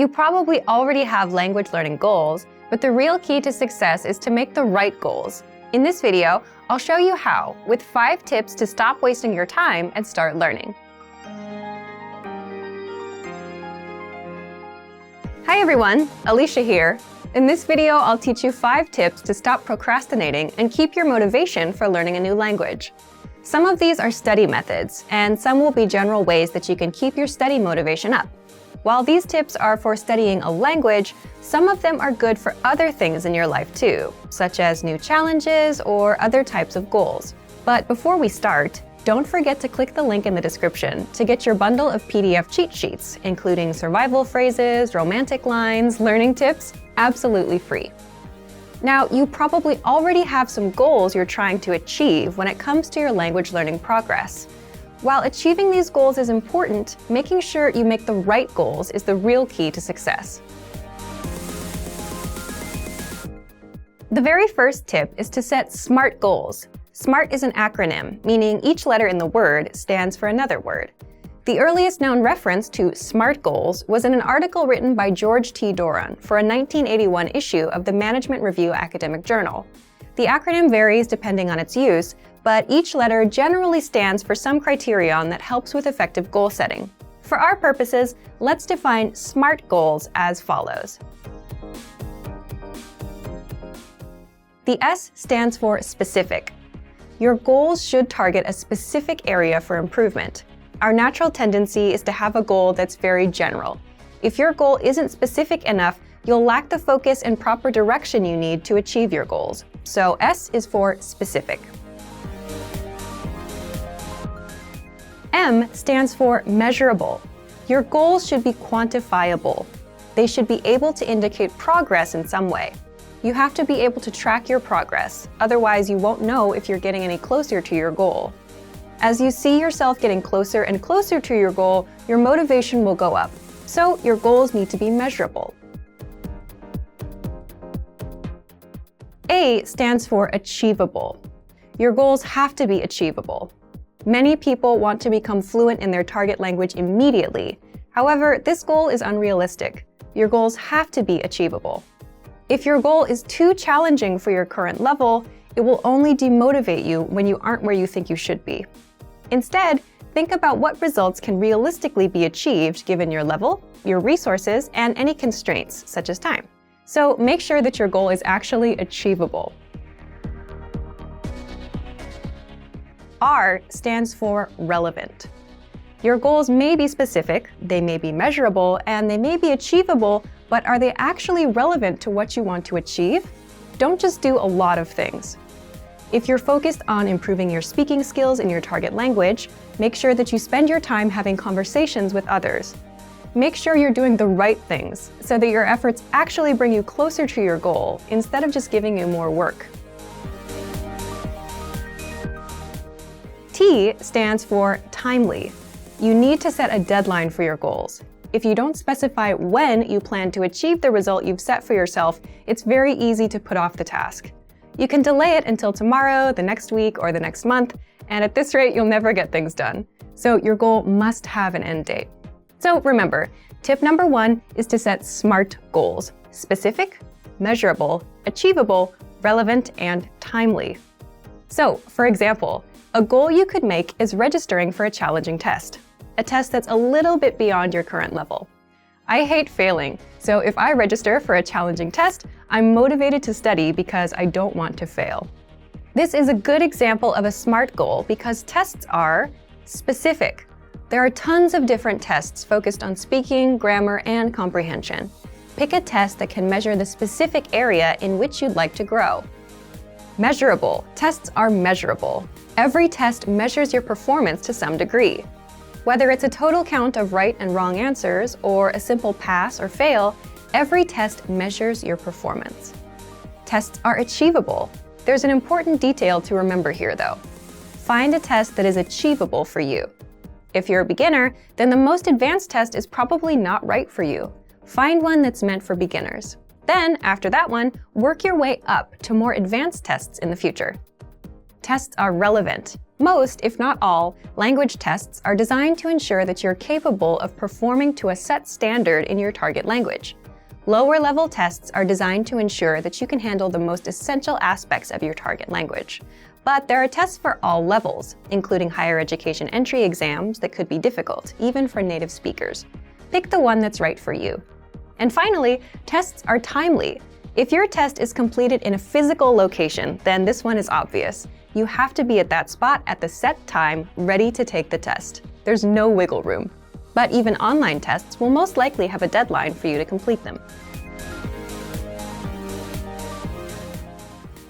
You probably already have language learning goals, but the real key to success is to make the right goals. In this video, I'll show you how, with 5 tips to stop wasting your time and start learning. Hi everyone, Alicia here. In this video, I'll teach you 5 tips to stop procrastinating and keep your motivation for learning a new language. Some of these are study methods, and some will be general ways that you can keep your study motivation up. While these tips are for studying a language, some of them are good for other things in your life too, such as new challenges or other types of goals. But before we start, don't forget to click the link in the description to get your bundle of PDF cheat sheets, including survival phrases, romantic lines, learning tips, absolutely free. Now, you probably already have some goals you're trying to achieve when it comes to your language learning progress. While achieving these goals is important, making sure you make the right goals is the real key to success. The very first tip is to set SMART goals. SMART is an acronym, meaning each letter in the word stands for another word. The earliest known reference to SMART goals was in an article written by George T. Doran for a 1981 issue of the Management Review Academic Journal. The acronym varies depending on its use, but each letter generally stands for some criterion that helps with effective goal setting. For our purposes, let's define SMART goals as follows. The S stands for specific. Your goals should target a specific area for improvement. Our natural tendency is to have a goal that's very general. If your goal isn't specific enough, you'll lack the focus and proper direction you need to achieve your goals. So S is for specific. M stands for measurable. Your goals should be quantifiable. They should be able to indicate progress in some way. You have to be able to track your progress, otherwise you won't know if you're getting any closer to your goal. As you see yourself getting closer and closer to your goal, your motivation will go up. So your goals need to be measurable. A stands for achievable. Your goals have to be achievable. Many people want to become fluent in their target language immediately. However, this goal is unrealistic. Your goals have to be achievable. If your goal is too challenging for your current level, it will only demotivate you when you aren't where you think you should be. Instead, think about what results can realistically be achieved given your level, your resources, and any constraints, such as time. So make sure that your goal is actually achievable. R stands for relevant. Your goals may be specific, they may be measurable, and they may be achievable, but are they actually relevant to what you want to achieve? Don't just do a lot of things. If you're focused on improving your speaking skills in your target language, make sure that you spend your time having conversations with others. Make sure you're doing the right things so that your efforts actually bring you closer to your goal instead of just giving you more work. T stands for timely. You need to set a deadline for your goals. If you don't specify when you plan to achieve the result you've set for yourself, it's very easy to put off the task. You can delay it until tomorrow, the next week, or the next month, and at this rate, you'll never get things done. So your goal must have an end date. So remember, tip number 1 is to set SMART goals: specific, measurable, achievable, relevant, and timely. So, for example, a goal you could make is registering for a challenging test, a test that's a little bit beyond your current level. I hate failing, so if I register for a challenging test, I'm motivated to study because I don't want to fail. This is a good example of a SMART goal because tests are specific. There are tons of different tests focused on speaking, grammar, and comprehension. Pick a test that can measure the specific area in which you'd like to grow. Measurable. Tests are measurable. Every test measures your performance to some degree. Whether it's a total count of right and wrong answers or a simple pass or fail, every test measures your performance. Tests are achievable. There's an important detail to remember here, though. Find a test that is achievable for you. If you're a beginner, then the most advanced test is probably not right for you. Find one that's meant for beginners. Then, after that one, work your way up to more advanced tests in the future. Tests are relevant. Most, if not all, language tests are designed to ensure that you're capable of performing to a set standard in your target language. Lower-level tests are designed to ensure that you can handle the most essential aspects of your target language. But there are tests for all levels, including higher education entry exams that could be difficult, even for native speakers. Pick the one that's right for you. And finally, tests are timely. If your test is completed in a physical location, then this one is obvious. You have to be at that spot at the set time, ready to take the test. There's no wiggle room. But even online tests will most likely have a deadline for you to complete them.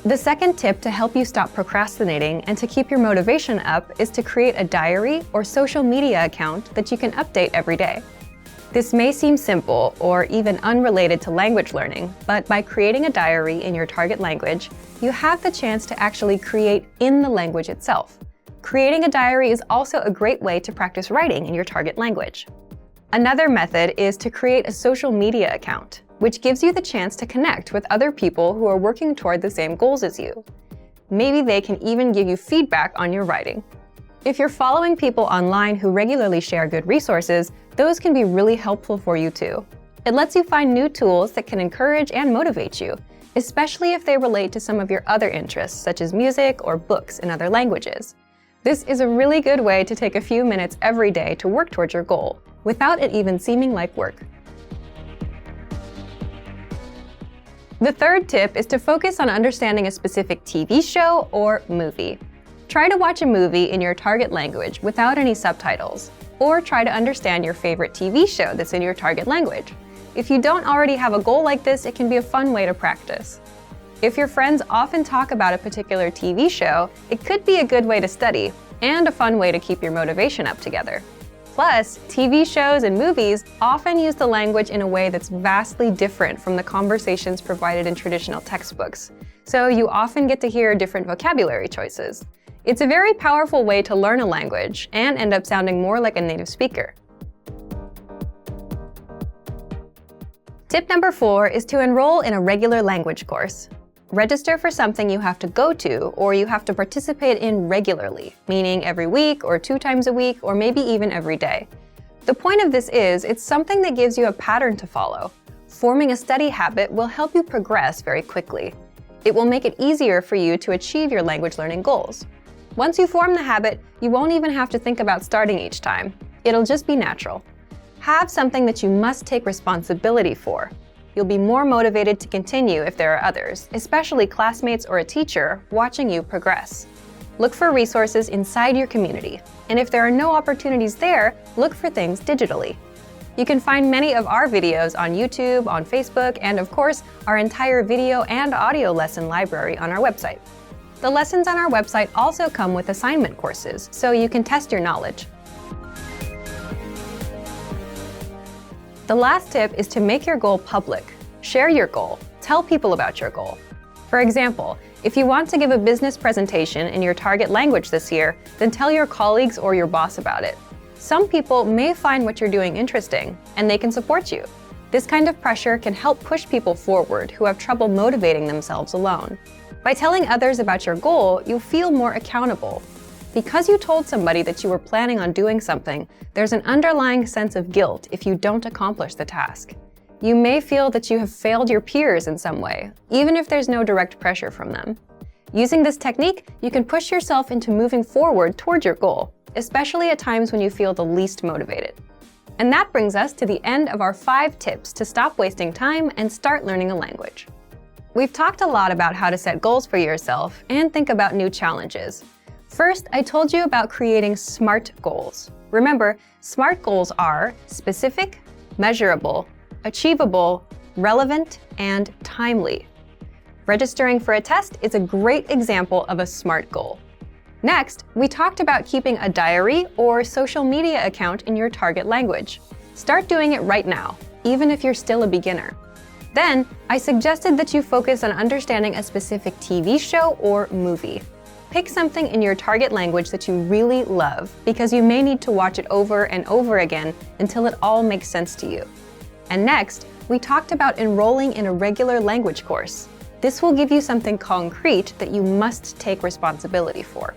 The second tip to help you stop procrastinating and to keep your motivation up is to create a diary or social media account that you can update every day. This may seem simple or even unrelated to language learning, but by creating a diary in your target language, you have the chance to actually create in the language itself. Creating a diary is also a great way to practice writing in your target language. Another method is to create a social media account, which gives you the chance to connect with other people who are working toward the same goals as you. Maybe they can even give you feedback on your writing. If you're following people online who regularly share good resources, those can be really helpful for you too. It lets you find new tools that can encourage and motivate you, especially if they relate to some of your other interests, such as music or books in other languages. This is a really good way to take a few minutes every day to work towards your goal, without it even seeming like work. The third tip is to focus on understanding a specific TV show or movie. Try to watch a movie in your target language without any subtitles, or try to understand your favorite TV show that's in your target language. If you don't already have a goal like this, it can be a fun way to practice. If your friends often talk about a particular TV show, it could be a good way to study, and a fun way to keep your motivation up together. Plus, TV shows and movies often use the language in a way that's vastly different from the conversations provided in traditional textbooks, so you often get to hear different vocabulary choices. It's a very powerful way to learn a language and end up sounding more like a native speaker. Tip number 4 is to enroll in a regular language course. Register for something you have to go to or you have to participate in regularly, meaning every week or 2 times a week or maybe even every day. The point of this is it's something that gives you a pattern to follow. Forming a study habit will help you progress very quickly. It will make it easier for you to achieve your language learning goals. Once you form the habit, you won't even have to think about starting each time. It'll just be natural. Have something that you must take responsibility for. You'll be more motivated to continue if there are others, especially classmates or a teacher, watching you progress. Look for resources inside your community, and if there are no opportunities there, look for things digitally. You can find many of our videos on YouTube, on Facebook, and of course, our entire video and audio lesson library on our website. The lessons on our website also come with assignment courses, so you can test your knowledge. The last tip is to make your goal public. Share your goal. Tell people about your goal. For example, if you want to give a business presentation in your target language this year, then tell your colleagues or your boss about it. Some people may find what you're doing interesting, and they can support you. This kind of pressure can help push people forward who have trouble motivating themselves alone. By telling others about your goal, you'll feel more accountable. Because you told somebody that you were planning on doing something, there's an underlying sense of guilt if you don't accomplish the task. You may feel that you have failed your peers in some way, even if there's no direct pressure from them. Using this technique, you can push yourself into moving forward toward your goal, especially at times when you feel the least motivated. And that brings us to the end of our 5 tips to stop wasting time and start learning a language. We've talked a lot about how to set goals for yourself and think about new challenges. First, I told you about creating SMART goals. Remember, SMART goals are specific, measurable, achievable, relevant, and timely. Registering for a test is a great example of a SMART goal. Next, we talked about keeping a diary or social media account in your target language. Start doing it right now, even if you're still a beginner. Then, I suggested that you focus on understanding a specific TV show or movie. Pick something in your target language that you really love, because you may need to watch it over and over again until it all makes sense to you. And next, we talked about enrolling in a regular language course. This will give you something concrete that you must take responsibility for.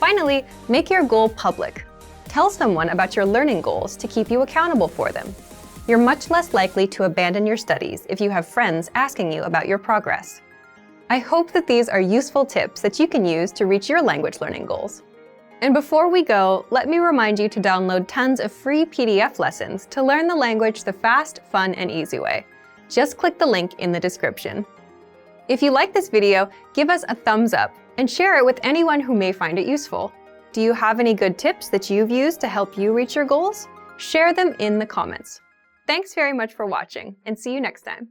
Finally, make your goal public. Tell someone about your learning goals to keep you accountable for them. You're much less likely to abandon your studies if you have friends asking you about your progress. I hope that these are useful tips that you can use to reach your language learning goals. And before we go, let me remind you to download tons of free PDF lessons to learn the language the fast, fun, and easy way. Just click the link in the description. If you like this video, give us a thumbs up and share it with anyone who may find it useful. Do you have any good tips that you've used to help you reach your goals? Share them in the comments. Thanks very much for watching, and see you next time.